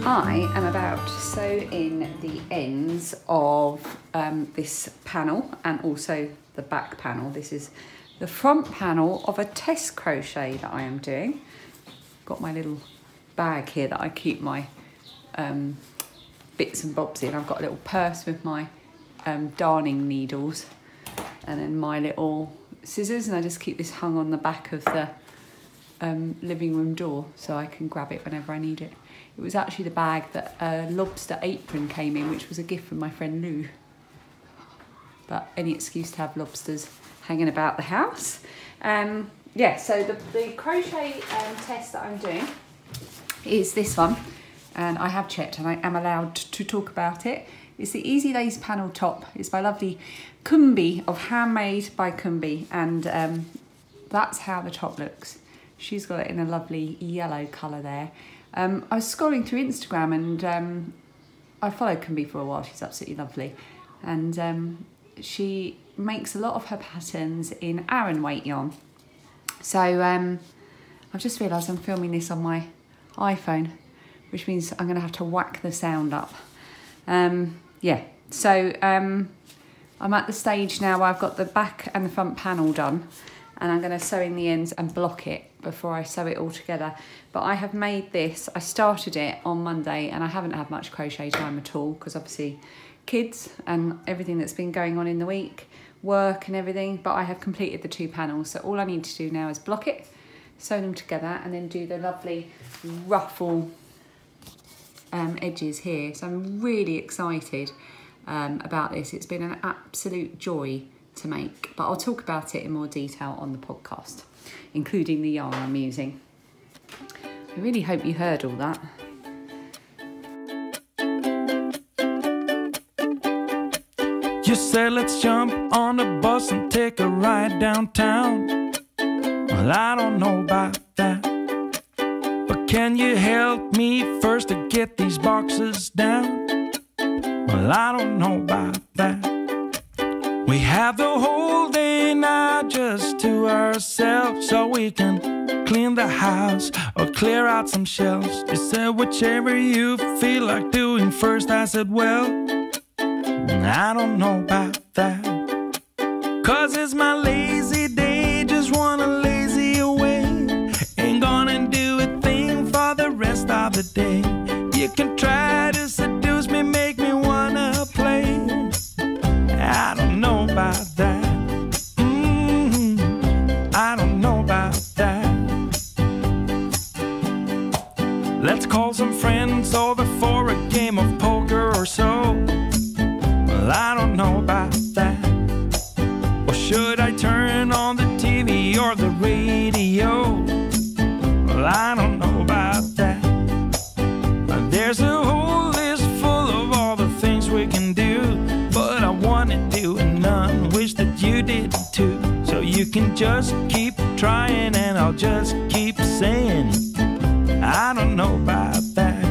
I am about to sew in the ends of this panel and also the back panel. This is the front panel of a test crochet that I am doing. Got my little bag here that I keep my bits and bobs in. I've got a little purse with my darning needles and then my little scissors, and I just keep this hung on the back of the living room door so I can grab it whenever I need it. It was actually the bag that a lobster apron came in, which was a gift from my friend Lou. But any excuse to have lobsters hanging about the house. Yeah, so the crochet test that I'm doing is this one, and I have checked and I am allowed to talk about it. It's the Easy Lace panel top. It's by lovely Kumbi of Handmade by Kumbi, and that's how the top looks. She's got it in a lovely yellow colour there. I was scrolling through Instagram and I followed Kumbi for a while. She's absolutely lovely, and she makes a lot of her patterns in Aran weight yarn. So I've just realised I'm filming this on my iPhone, which means I'm going to have to whack the sound up. Yeah, so I'm at the stage now where I've got the back and the front panel done, and I'm going to sew in the ends and block it before I sew it all together. But I have made this, I started it on Monday and I haven't had much crochet time at all because obviously kids and everything that's been going on in the week, work and everything, but I have completed the 2 panels. So all I need to do now is block it, sew them together, and then do the lovely ruffle edges here. So I'm really excited about this. It's been an absolute joy to make, but I'll talk about it in more detail on the podcast, including the yarn I'm using. I really hope you heard all that. You said let's jump on the bus and take a ride downtown. Well, I don't know about that, but can you help me first to get these boxes down? Well, I don't know about that. We have the whole day now just to ourselves, so we can clean the house or clear out some shelves. You said whichever you feel like doing first. I said, well, I don't know about that, 'cause it's my lazy day, just wanna lazy away. Ain't gonna do a thing for the rest of the day. You can try to seduce me, make me wanna play. I don't know about that. I don't know about that. Let's call some friends over for a game of poker or so. Well, I don't know about that. Or should I turn on the TV or the radio? Well, I don't know about that. There's a whole list full of all the things we can do, but I wanna do none, wish that you did too. So you can just keep trying and I'll just keep saying I don't know about that,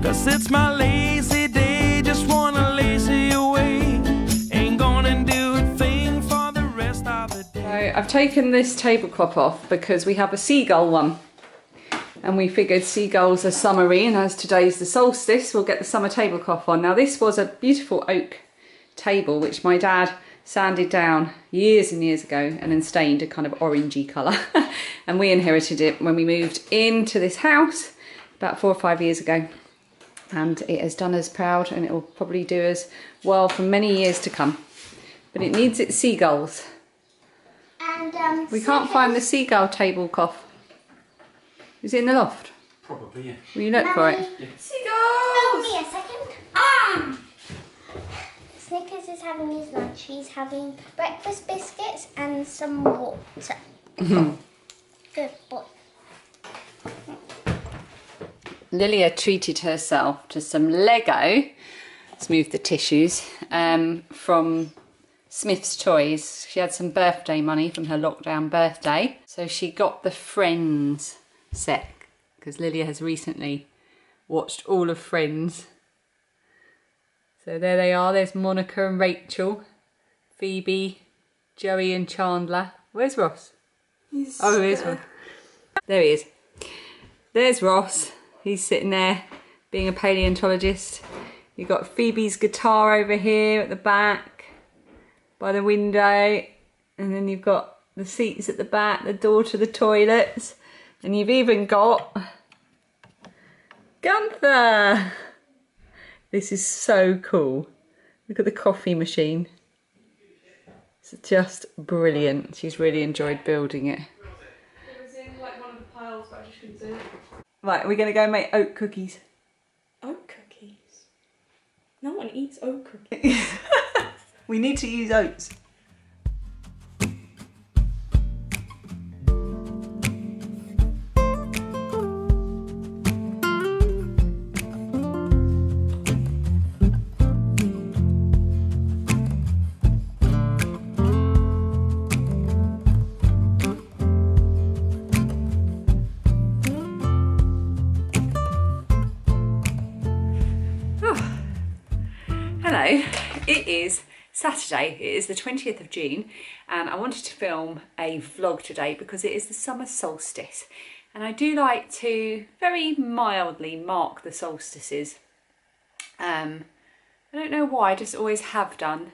'cause it's my lazy day, just wanna lazy away. Ain't gonna do a thing for the rest of the day. So I've taken this tablecloth off because we have a seagull one, and we figured seagulls are summery, and as today's the solstice, we'll get the summer tablecloth on. Now this was a beautiful oak table which my dad sanded down years and years ago and then stained a kind of orangey colour. And we inherited it when we moved into this house about 4 or 5 years ago, and it has done us proud, and it will probably do us well for many years to come. But it needs its seagulls. And we can't find the seagull tablecloth. Is it in the loft? Probably, yeah. Will you look for it? Yeah. Seagulls! Wait a second. Snickers is having his lunch. He's having breakfast biscuits and some water. Good boy. Lilia treated herself to some Lego, let's move the tissues, from Smith's Toys. She had some birthday money from her lockdown birthday, so she got the Friends set, because Lilia has recently watched all of Friends. So there they are, there's Monica and Rachel, Phoebe, Joey and Chandler. Where's Ross? Oh, here's Ross. There he is. There's Ross. He's sitting there being a paleontologist. You've got Phoebe's guitar over here at the back by the window, and then you've got the seats at the back, the door to the toilets, and you've even got Gunther. This is so cool. Look at the coffee machine. It's just brilliant. She's really enjoyed building it. It was in like one of the piles, but I just couldn't see it. Right, we're going to go make oat cookies. Oat cookies? No one eats oat cookies. We need to use oats. Hello, it is Saturday, it is the 20th of June, and I wanted to film a vlog today because it is the summer solstice, and I do like to very mildly mark the solstices. I don't know why, I just always have done.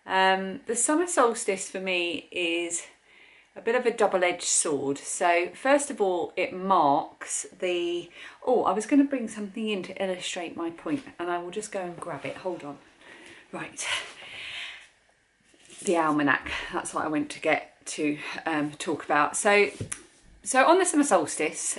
The summer solstice for me is a bit of a double-edged sword. So first of all, it marks the... Oh, I was going to bring something in to illustrate my point, and I will just go and grab it. Hold on. Right. The almanac. That's what I went to get to talk about. So on the summer solstice,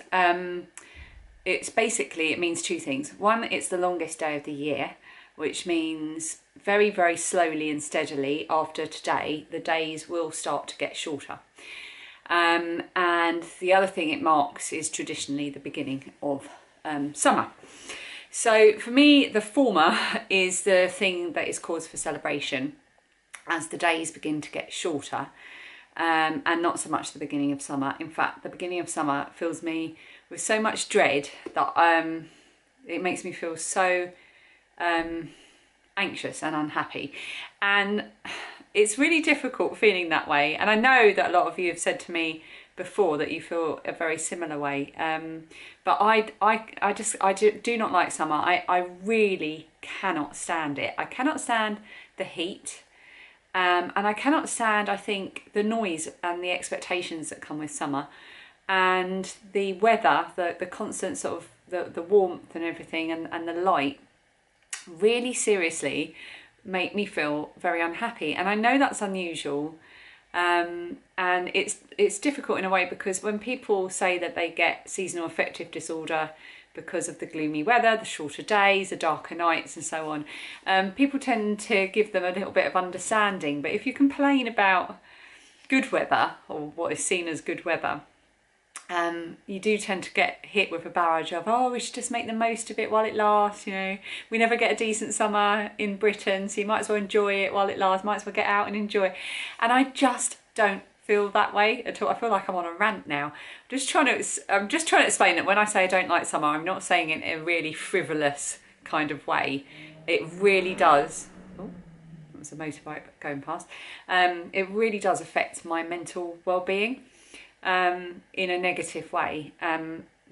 it's basically, it means two things. One, it's the longest day of the year, which means very, very slowly and steadily after today, the days will start to get shorter. And the other thing it marks is traditionally the beginning of summer. So for me, the former is the thing that is cause for celebration as the days begin to get shorter, and not so much the beginning of summer. In fact, the beginning of summer fills me with so much dread that it makes me feel so anxious and unhappy, and it's really difficult feeling that way. And I know that a lot of you have said to me before that you feel a very similar way, but I do not like summer. I really cannot stand it. I cannot stand the heat, and I cannot stand, I think, the noise and the expectations that come with summer, and the weather, the constant sort of the warmth and everything, and the light really seriously make me feel very unhappy. And I know that's unusual, and it's difficult in a way, because when people say that they get seasonal affective disorder because of the gloomy weather, the shorter days, the darker nights and so on, people tend to give them a little bit of understanding. But if you complain about good weather, or what is seen as good weather, you do tend to get hit with a barrage of, oh, we should just make the most of it while it lasts, you know. We never get a decent summer in Britain, so you might as well enjoy it while it lasts, might as well get out and enjoy it. And I just don't feel that way at all. I feel like I'm on a rant now. I'm just trying to explain that when I say I don't like summer, I'm not saying it in a really frivolous kind of way. It really does. Oh, that was a motorbike going past. It really does affect my mental well-being in a negative way.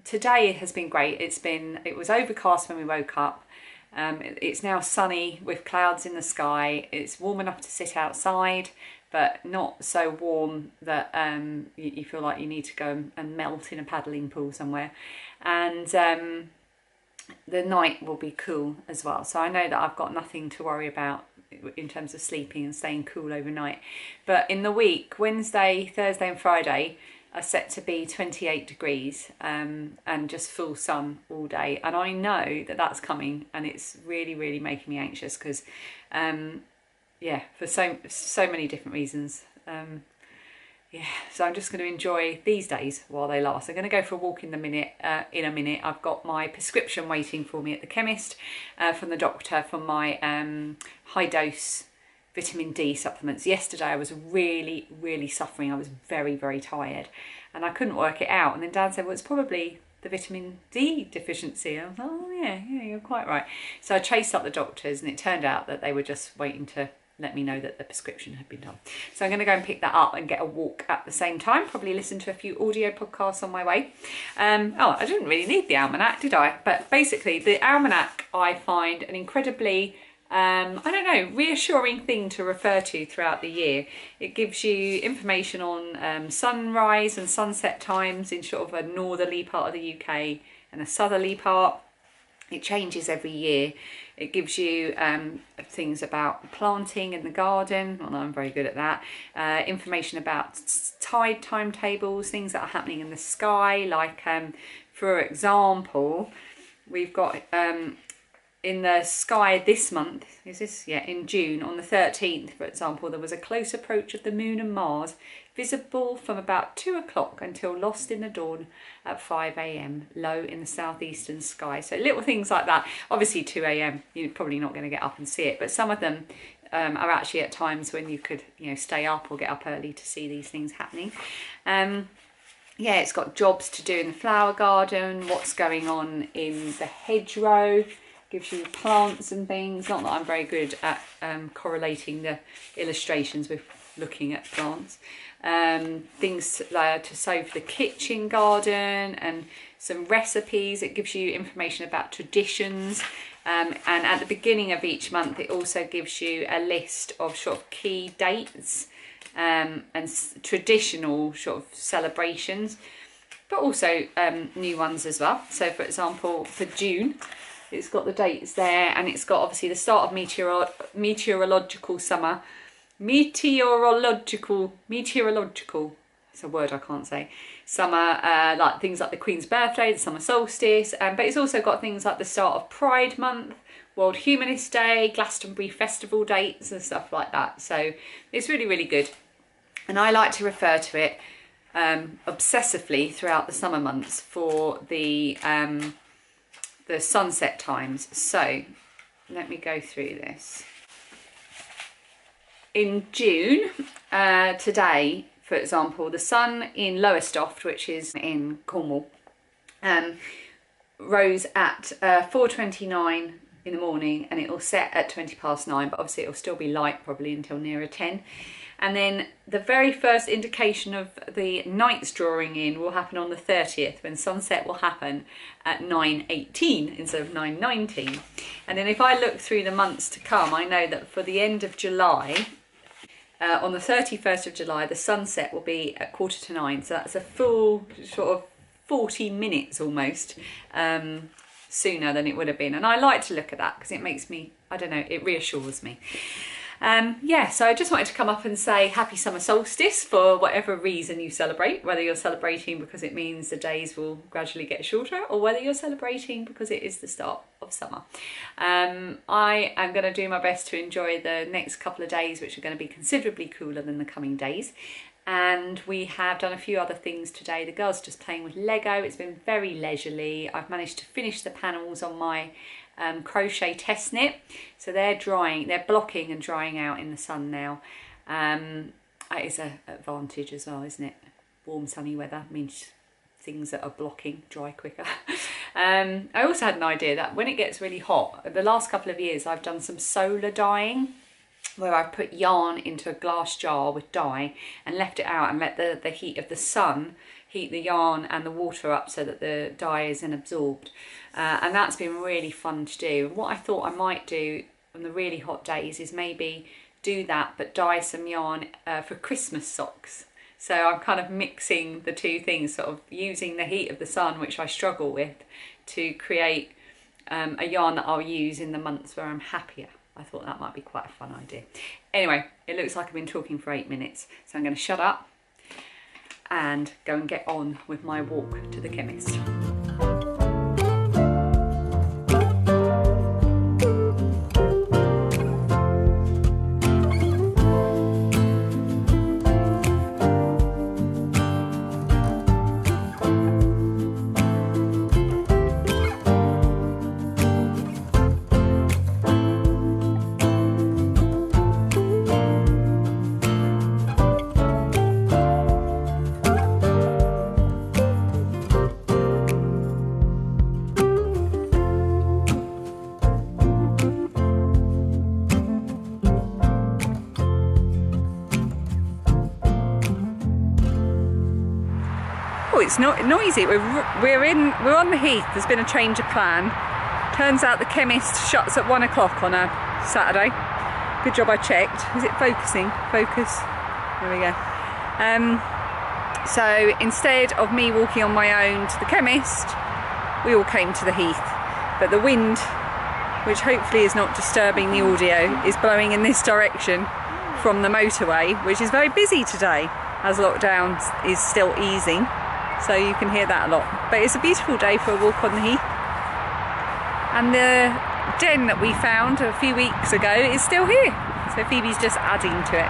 Today has been great. It was overcast when we woke up. It's now sunny with clouds in the sky. It's warm enough to sit outside, but not so warm that you feel like you need to go and melt in a paddling pool somewhere. And the night will be cool as well. So I know that I've got nothing to worry about in terms of sleeping and staying cool overnight. But in the week, Wednesday, Thursday and Friday are set to be 28 degrees and just full sun all day. And I know that that's coming, and it's really, really making me anxious because, yeah, for so many different reasons. Yeah, so I'm just going to enjoy these days while they last. I'm going to go for a walk in a minute. I've got my prescription waiting for me at the chemist from the doctor for my high dose vitamin D supplements. Yesterday I was really, really suffering. I was very, very tired and I couldn't work it out. And then Dad said, well, it's probably the vitamin D deficiency. I was like, oh yeah, you're quite right. So I chased up the doctors, and it turned out that they were just waiting to let me know that the prescription had been done. So I'm going to go and pick that up and get a walk at the same time, probably listen to a few audio podcasts on my way. Oh, I didn't really need the almanac, did I? But basically the almanac I find an incredibly I don't know, reassuring thing to refer to throughout the year. It gives you information on sunrise and sunset times in sort of a northerly part of the UK and a southerly part. It changes every year. It gives you things about planting in the garden. Well, I'm very good at that. Information about tide timetables, things that are happening in the sky. Like, for example, we've got in the sky this month, is this? Yeah, in June, on the 13th, for example, there was a close approach of the moon and Mars, visible from about 2 o'clock until lost in the dawn at 5 AM, low in the southeastern sky. So little things like that. Obviously 2 AM, you're probably not going to get up and see it, but some of them are actually at times when you could, you know, stay up or get up early to see these things happening. Yeah, it's got jobs to do in the flower garden, what's going on in the hedgerow, gives you plants and things. Not that I'm very good at correlating the illustrations with looking at plants. Things to sow for the kitchen garden and some recipes. It gives you information about traditions. And at the beginning of each month, it also gives you a list of sort of key dates and traditional sort of celebrations, but also new ones as well. So for example, for June, it's got the dates there, and it's got obviously the start of meteorological summer. Meteorological, it's a word I can't say. Summer, like things like the Queen's birthday, the summer solstice, but it's also got things like the start of Pride Month, World Humanist Day, Glastonbury Festival dates and stuff like that. So it's really, really good. And I like to refer to it obsessively throughout the summer months for the sunset times. So let me go through this. In June, today, for example, the sun in Lowestoft, which is in Cornwall, rose at 4:29 in the morning, and it will set at 9:20, but obviously it will still be light probably until nearer 10. And then the very first indication of the night's drawing in will happen on the 30th, when sunset will happen at 9:18 instead of 9:19. And then if I look through the months to come, I know that for the end of July, on the 31st of July, the sunset will be at 9:15. So that's a full sort of 40 minutes almost sooner than it would have been. And I like to look at that because it makes me, I don't know, it reassures me. Yeah, so I just wanted to come up and say happy summer solstice for whatever reason you celebrate, whether you're celebrating because it means the days will gradually get shorter, or whether you're celebrating because it is the start of summer. I am going to do my best to enjoy the next couple of days, which are going to be considerably cooler than the coming days. And we have done a few other things today. The girls just playing with Lego. It's been very leisurely. I've managed to finish the panels on my crochet test knit, so they're drying, they're blocking and drying out in the sun now. That is an advantage as well, isn't it? Warm sunny weather means things that are blocking dry quicker. I also had an idea that when it gets really hot, the last couple of years I've done some solar dyeing, where I've put yarn into a glass jar with dye and left it out and let the heat of the sun heat the yarn and the water up so that the dye isn't absorbed. And that's been really fun to do. And what I thought I might do on the really hot days is maybe do that, but dye some yarn for Christmas socks. So I'm kind of mixing the two things, sort of using the heat of the sun, which I struggle with, to create a yarn that I'll use in the months where I'm happier. I thought that might be quite a fun idea. Anyway, it looks like I've been talking for 8 minutes, so I'm going to shut up and go and get on with my walk to the chemist. it's not noisy. We're on the heath. There's been a change of plan. Turns out the chemist shuts at 1 o'clock on a Saturday. Good job I checked. Is it focusing? Focus. There we go. So instead of me walking on my own to the chemist, we all came to the heath. But the wind, which hopefully is not disturbing the audio, is blowing in this direction from the motorway, which is very busy today as lockdown is still easing. So you can hear that a lot. But it's a beautiful day for a walk on the heath. And the den that we found a few weeks ago is still here. So Phoebe's just adding to it.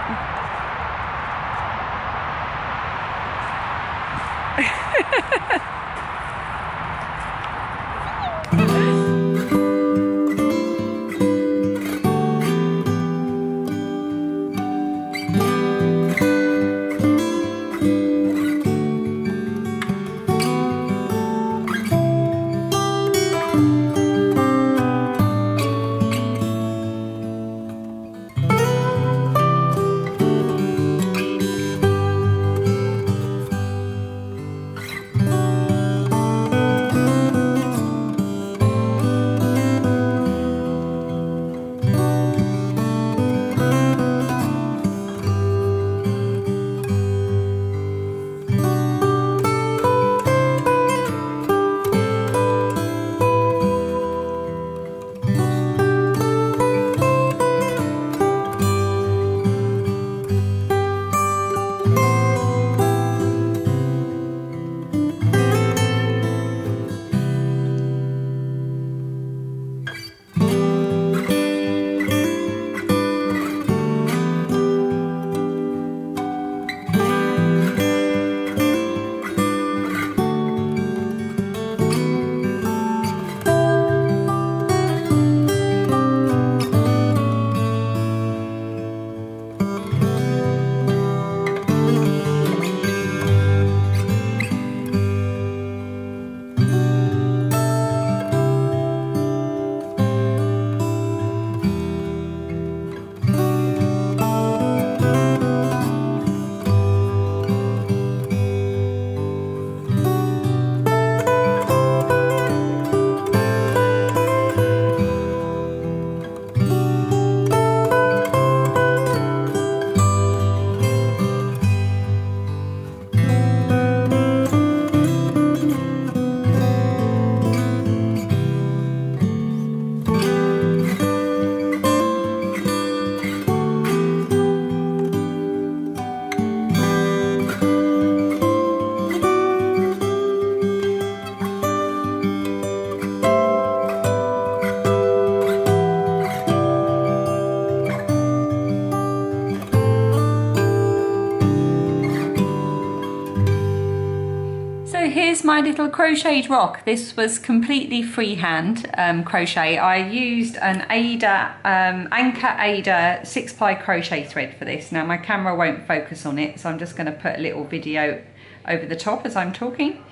Here's my little crocheted rock. This was completely freehand crochet. I used an Anchor Ada 6-ply crochet thread for this. Now my camera won't focus on it, so I'm just going to put a little video over the top as I'm talking.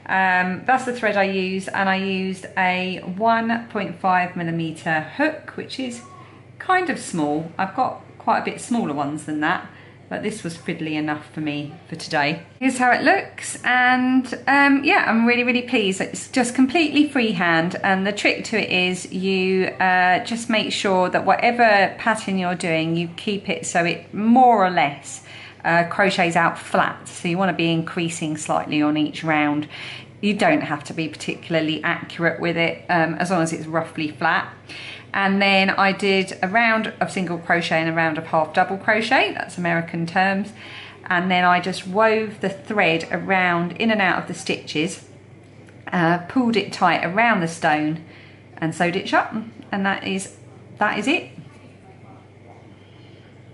That's the thread I used, and I used a 1.5mm hook, which is kind of small. I've got quite a bit smaller ones than that, but this was fiddly enough for me for today. Here's how it looks, and yeah, I'm really pleased. It's just completely freehand, and the trick to it is you just make sure that whatever pattern you're doing, you keep it so it more or less crochets out flat. So you want to be increasing slightly on each round. You don't have to be particularly accurate with it, as long as it's roughly flat. And then I did a round of single crochet and a round of half double crochet, that's American terms. And then I just wove the thread around, in and out of the stitches, pulled it tight around the stone and sewed it shut. And that is it.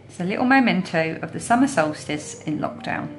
It's a little memento of the summer solstice in lockdown.